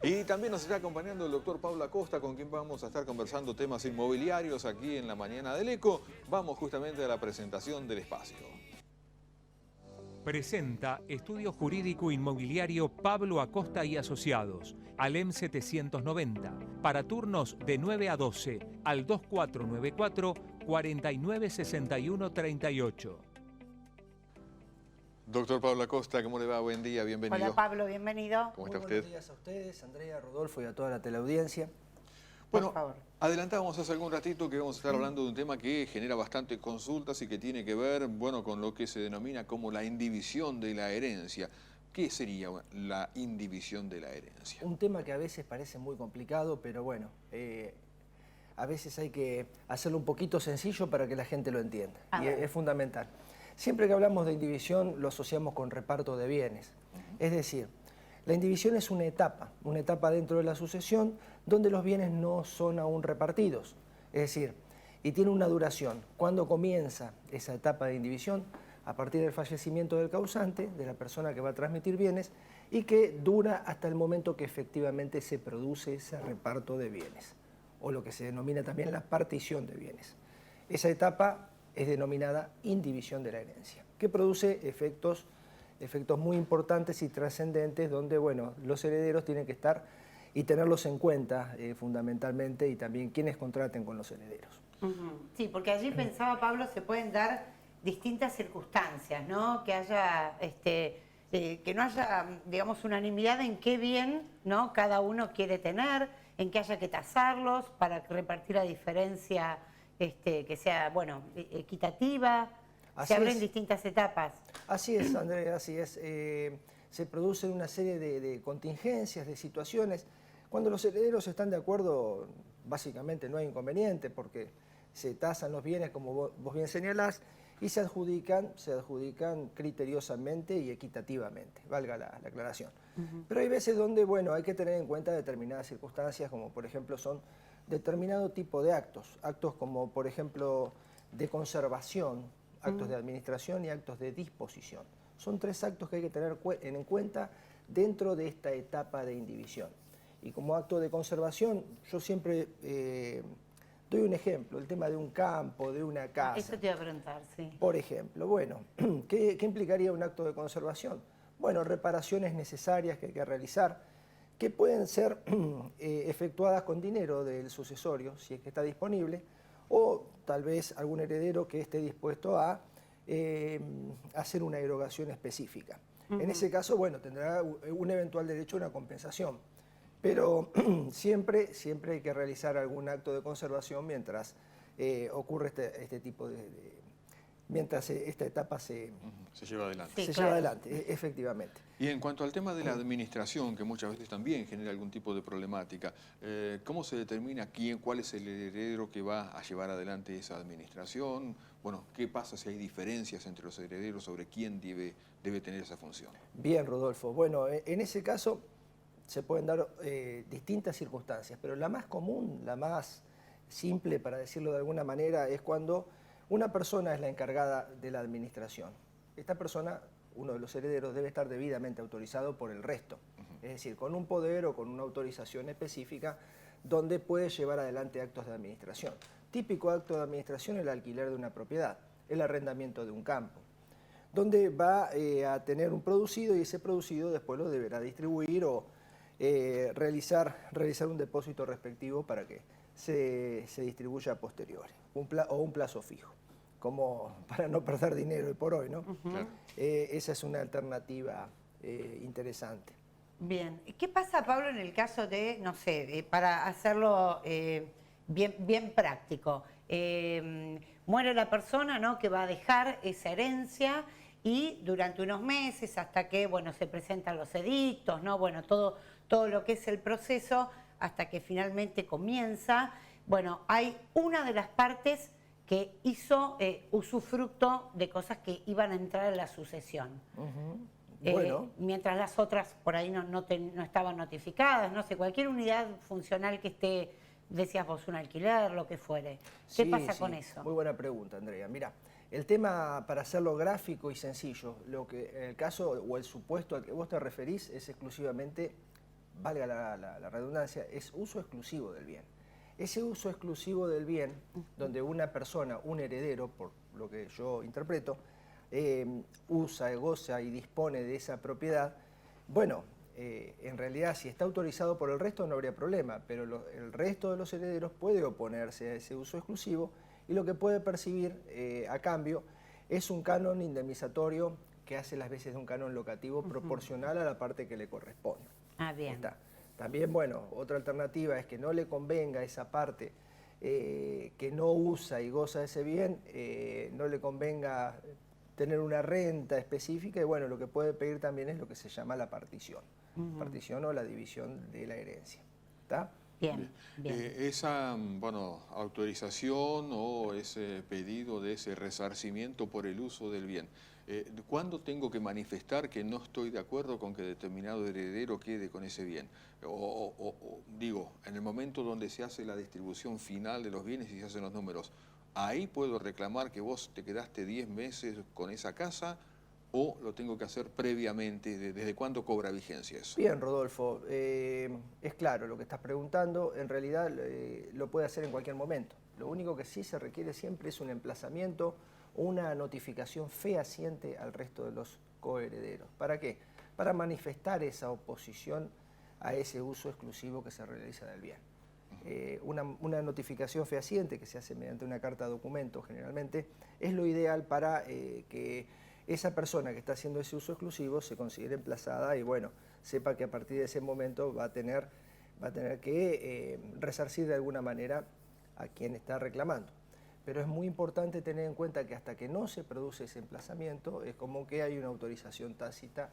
Y también nos está acompañando el doctor Pablo Acosta, con quien vamos a estar conversando temas inmobiliarios aquí en la mañana del Eco. Vamos justamente a la presentación del espacio. Presenta Estudio Jurídico Inmobiliario Pablo Acosta y Asociados, ALEM 790, para turnos de 9 a 12, al 2494 496138. Doctor Pablo Acosta, ¿cómo le va? Buen día, bienvenido. Hola Pablo, bienvenido. ¿Cómo está Muy usted? buenos días a ustedes, Andrea, Rodolfo y a toda la teleaudiencia. Bueno, Por favor. adelantábamos hace algún ratito que vamos a estar hablando de un tema que genera bastante consultas y que tiene que ver, bueno, con lo que se denomina como la indivisión de la herencia. ¿Qué sería la indivisión de la herencia? Un tema que a veces parece muy complicado, pero bueno, a veces hay que hacerlo un poquito sencillo para que la gente lo entienda. Y es fundamental. Siempre que hablamos de indivisión lo asociamos con reparto de bienes. Es decir, la indivisión es una etapa dentro de la sucesión donde los bienes no son aún repartidos. Es decir, y tiene una duración. ¿Cuándo comienza esa etapa de indivisión? A partir del fallecimiento del causante, de la persona que va a transmitir bienes, y que dura hasta el momento que efectivamente se produce ese reparto de bienes, o lo que se denomina también la partición de bienes. Esa etapa es denominada indivisión de la herencia, que produce efectos muy importantes y trascendentes donde, bueno, los herederos tienen que estar y tenerlos en cuenta fundamentalmente, y también quienes contraten con los herederos. Sí, porque allí pensaba Pablo, se pueden dar distintas circunstancias, ¿no? Que haya, que no haya, digamos, unanimidad en qué bien, ¿no? Cada uno quiere tener, en que haya que tasarlos para repartir la diferencia, que sea, bueno, equitativa. Se abren distintas etapas. Así es, Andrea, así es. Se producen una serie de contingencias, de situaciones. Cuando los herederos están de acuerdo, básicamente no hay inconveniente, porque se tasan los bienes, como vos bien señalás, y se adjudican criteriosamente y equitativamente, valga la aclaración. Pero hay veces donde, bueno, hay que tener en cuenta determinadas circunstancias, como por ejemplo son determinado tipo de actos como por ejemplo de conservación, actos de administración y actos de disposición. Son tres actos que hay que tener en cuenta dentro de esta etapa de indivisión. Y como acto de conservación, yo siempre doy un ejemplo, el tema de un campo, de una casa. Eso te iba a preguntar, sí. Por ejemplo, bueno, ¿qué implicaría un acto de conservación? Bueno, reparaciones necesarias que hay que realizar, que pueden ser efectuadas con dinero del sucesorio, si es que está disponible, o tal vez algún heredero que esté dispuesto a hacer una erogación específica. En ese caso, bueno, tendrá un eventual derecho a una compensación, pero siempre hay que realizar algún acto de conservación mientras ocurre este tipo mientras esta etapa se lleva adelante. Sí, se claro. lleva adelante, efectivamente. Y en cuanto al tema de la administración, que muchas veces también genera algún tipo de problemática, ¿cómo se determina cuál es el heredero que va a llevar adelante esa administración? Bueno, ¿qué pasa si hay diferencias entre los herederos sobre quién debe tener esa función? Bien, Rodolfo. Bueno, en ese caso se pueden dar distintas circunstancias, pero la más común, la más simple, para decirlo de alguna manera, es cuando una persona es la encargada de la administración. Esta persona, uno de los herederos, debe estar debidamente autorizado por el resto, es decir, con un poder o con una autorización específica donde puede llevar adelante actos de administración. Típico acto de administración es el alquiler de una propiedad, el arrendamiento de un campo, donde va a tener un producido y ese producido después lo deberá distribuir o realizar un depósito respectivo para que se distribuya a posteriori, o un plazo fijo, como para no perder dinero hoy por hoy, ¿no? Esa es una alternativa interesante. Bien. ¿Qué pasa, Pablo, en el caso de, no sé, para hacerlo bien práctico? Muere la persona, ¿no?, que va a dejar esa herencia y durante unos meses, hasta que, bueno, se presentan los edictos, ¿no? Bueno, todo lo que es el proceso, hasta que finalmente comienza. Bueno, hay una de las partes que hizo usufructo de cosas que iban a entrar en la sucesión. Bueno. Mientras las otras por ahí no estaban notificadas, no sé, cualquier unidad funcional que esté, decías vos, un alquiler, lo que fuere. ¿Qué pasa con eso? Muy buena pregunta, Andrea. Mira, el tema, para hacerlo gráfico y sencillo, el caso o el supuesto al que vos te referís es exclusivamente valga la redundancia, es uso exclusivo del bien. Ese uso exclusivo del bien, donde una persona, un heredero, por lo que yo interpreto, usa, goza y dispone de esa propiedad, bueno, en realidad si está autorizado por el resto no habría problema, pero el resto de los herederos puede oponerse a ese uso exclusivo y lo que puede percibir a cambio es un canon indemnizatorio que hace las veces de un canon locativo proporcional a la parte que le corresponde. Ah, bien. Está. También, bueno, otra alternativa es que no le convenga esa parte que no usa y goza de ese bien, no le convenga tener una renta específica y bueno, lo que puede pedir también es lo que se llama la partición. Partición o la división de la herencia. ¿Está? Bien, bien. Esa autorización o ese pedido de ese resarcimiento por el uso del bien, ¿cuándo tengo que manifestar que no estoy de acuerdo con que determinado heredero quede con ese bien? Digo, en el momento donde se hace la distribución final de los bienes y se hacen los números, ¿ahí puedo reclamar que vos te quedaste 10 meses con esa casa o lo tengo que hacer previamente? ¿Desde cuándo cobra vigencia eso? Bien, Rodolfo, es claro lo que estás preguntando, en realidad lo puede hacer en cualquier momento. Lo único que sí se requiere siempre es un emplazamiento, una notificación fehaciente al resto de los coherederos. ¿Para qué? Para manifestar esa oposición a ese uso exclusivo que se realiza del bien. Una notificación fehaciente que se hace mediante una carta de documento generalmente es lo ideal para que esa persona que está haciendo ese uso exclusivo se considere emplazada y bueno, sepa que a partir de ese momento va a tener que resarcir de alguna manera a quien está reclamando. Pero es muy importante tener en cuenta que hasta que no se produce ese emplazamiento es como que hay una autorización tácita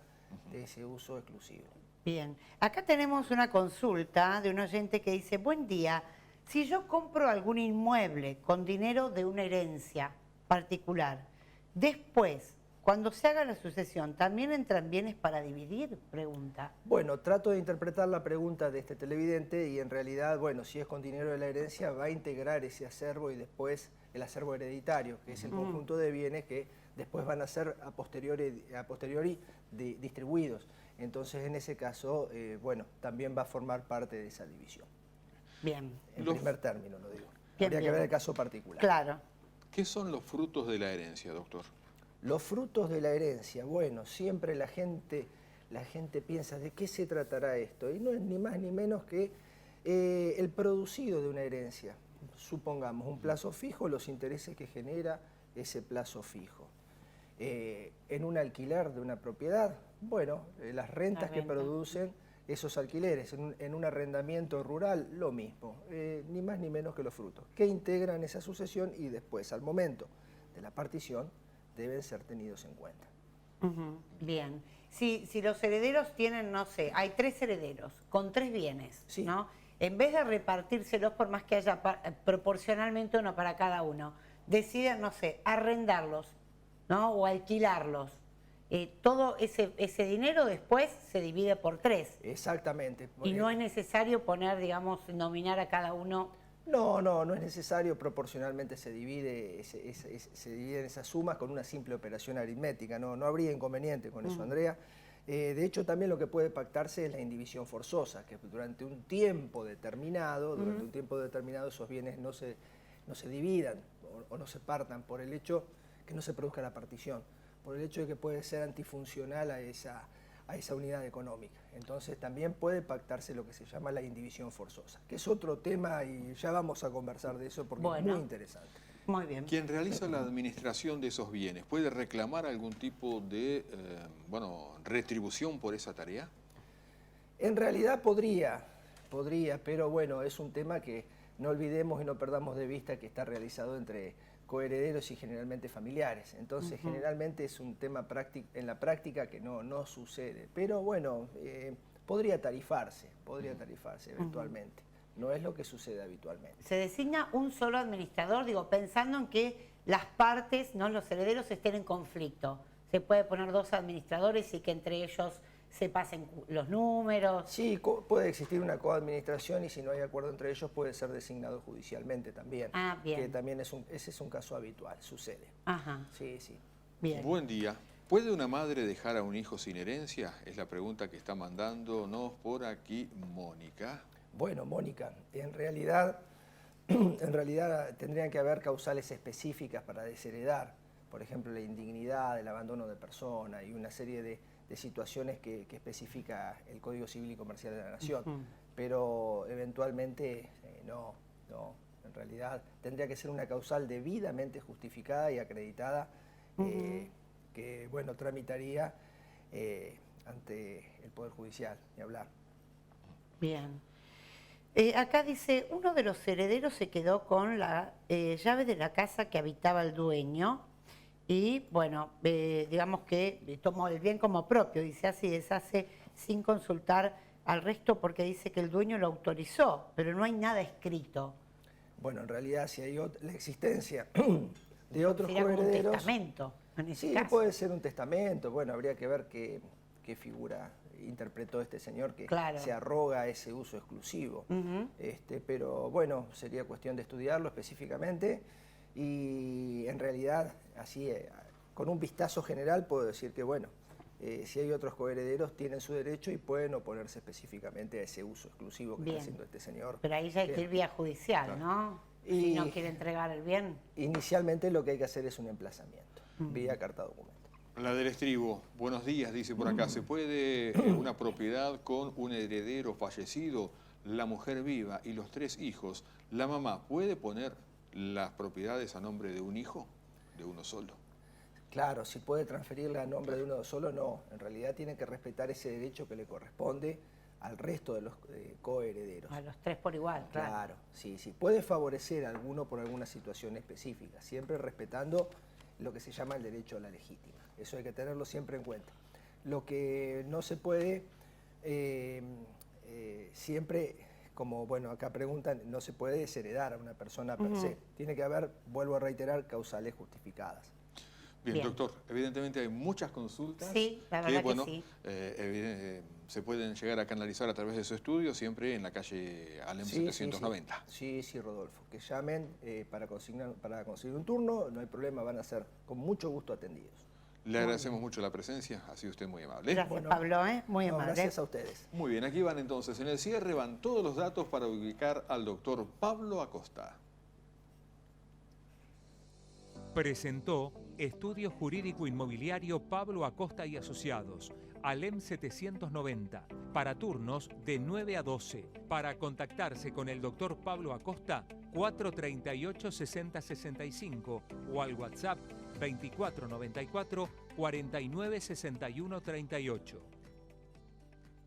de ese uso exclusivo. Bien, acá tenemos una consulta de un oyente que dice: buen día, si yo compro algún inmueble con dinero de una herencia particular, después, cuando se haga la sucesión, ¿también entran bienes para dividir? Pregunta. Bueno, trato de interpretar la pregunta de este televidente y en realidad, bueno, si es con dinero de la herencia, va a integrar ese acervo y después el acervo hereditario, que es el conjunto de bienes que después van a ser a posteriori distribuidos. Entonces, en ese caso, bueno, también va a formar parte de esa división. Bien. En primer término, lo digo. Bien, Habría bien. que ver el caso particular. Claro. ¿Qué son los frutos de la herencia, doctor? Los frutos de la herencia, bueno, siempre la gente piensa de qué se tratará esto, y no es ni más ni menos que el producido de una herencia. Supongamos un plazo fijo, los intereses que genera ese plazo fijo. En un alquiler de una propiedad, bueno, las rentas que producen esos alquileres. En un arrendamiento rural, lo mismo, ni más ni menos que los frutos, que integran esa sucesión y después, al momento de la partición, deben ser tenidos en cuenta. Bien. Si los herederos tienen, no sé, hay 3 herederos con 3 bienes, Sí. ¿no? En vez de repartírselos, por más que haya proporcionalmente uno para cada uno, deciden, no sé, arrendarlos, ¿no? O alquilarlos. Todo ese dinero después se divide por 3. Exactamente. Y no es necesario poner, digamos, nominar a cada uno. No es necesario, proporcionalmente se dividen esas sumas con una simple operación aritmética, no habría inconveniente con eso, Andrea. De hecho, también lo que puede pactarse es la indivisión forzosa, que durante un tiempo determinado, esos bienes no se dividan o no se partan por el hecho que no se produzca la partición, por el hecho de que puede ser antifuncional a esa unidad económica. Entonces también puede pactarse lo que se llama la indivisión forzosa, que es otro tema y ya vamos a conversar de eso porque es muy interesante. Muy bien. Quien realiza la administración de esos bienes, ¿puede reclamar algún tipo de retribución por esa tarea? En realidad podría, pero bueno, es un tema que no olvidemos y no perdamos de vista que está realizado entre coherederos y generalmente familiares. Entonces, generalmente es un tema en la práctica que no sucede. Pero bueno, podría tarifarse eventualmente. No es lo que sucede habitualmente. Se designa un solo administrador, digo, pensando en que las partes, ¿no?, los herederos estén en conflicto. Se puede poner 2 administradores y que entre ellos se pasen los números. Sí, puede existir una coadministración y si no hay acuerdo entre ellos puede ser designado judicialmente también. Ah, bien. Que también ese es un caso habitual, sucede. Ajá. Sí. Bien. Buen día. ¿Puede una madre dejar a un hijo sin herencia? Es la pregunta que está mandándonos por aquí Mónica. Bueno, Mónica, en realidad tendrían que haber causales específicas para desheredar. Por ejemplo, la indignidad, el abandono de persona y una serie de situaciones que especifica el Código Civil y Comercial de la Nación. Pero eventualmente no. En realidad tendría que ser una causal debidamente justificada y acreditada que, bueno, tramitaría ante el Poder Judicial, ni hablar. Bien. Acá dice, uno de los herederos se quedó con la llave de la casa que habitaba el dueño y, bueno, digamos que tomó el bien como propio, dice así, deshace sin consultar al resto porque dice que el dueño lo autorizó, pero no hay nada escrito. Bueno, en realidad si hay la existencia de otros Sería como coherederos... un testamento, en ese Sí, caso. puede ser un testamento, bueno, habría que ver qué figura interpretó este señor que se arroga ese uso exclusivo. Pero bueno, sería cuestión de estudiarlo específicamente y en realidad, así con un vistazo general puedo decir que bueno, si hay otros coherederos tienen su derecho y pueden oponerse específicamente a ese uso exclusivo que está haciendo este señor. Pero ahí ya hay que ir vía judicial, ¿no? Si no quiere entregar el bien. Inicialmente lo que hay que hacer es un emplazamiento, vía carta documento. La del estribo, buenos días, dice por acá. ¿Se puede una propiedad con un heredero fallecido, la mujer viva y los 3 hijos? ¿La mamá puede poner las propiedades a nombre de un hijo, de uno solo? Claro, si puede transferirla a nombre de uno solo, no. En realidad tiene que respetar ese derecho que le corresponde al resto de los coherederos. A los 3 por igual, claro. Claro, sí. Puede favorecer a alguno por alguna situación específica, siempre respetando lo que se llama el derecho a la legítima. Eso hay que tenerlo siempre en cuenta. Lo que no se puede, siempre, como bueno acá preguntan, no se puede desheredar a una persona per se. Tiene que haber, vuelvo a reiterar, causales justificadas. Bien, doctor, evidentemente hay muchas consultas sí, la verdad que sí. Se pueden llegar a canalizar a través de su estudio, siempre en la calle Alem 790. Sí, Rodolfo, que llamen para conseguir un turno, no hay problema, van a ser con mucho gusto atendidos. Le agradecemos mucho la presencia, ha sido usted muy amable. Gracias, Pablo, muy amable. Gracias a ustedes. Muy bien, aquí van entonces, en el cierre van todos los datos para ubicar al doctor Pablo Acosta. Presentó Estudio Jurídico Inmobiliario Pablo Acosta y Asociados, Alem 790, para turnos de 9 a 12. Para contactarse con el doctor Pablo Acosta, 438-6065 o al WhatsApp 2494 496138.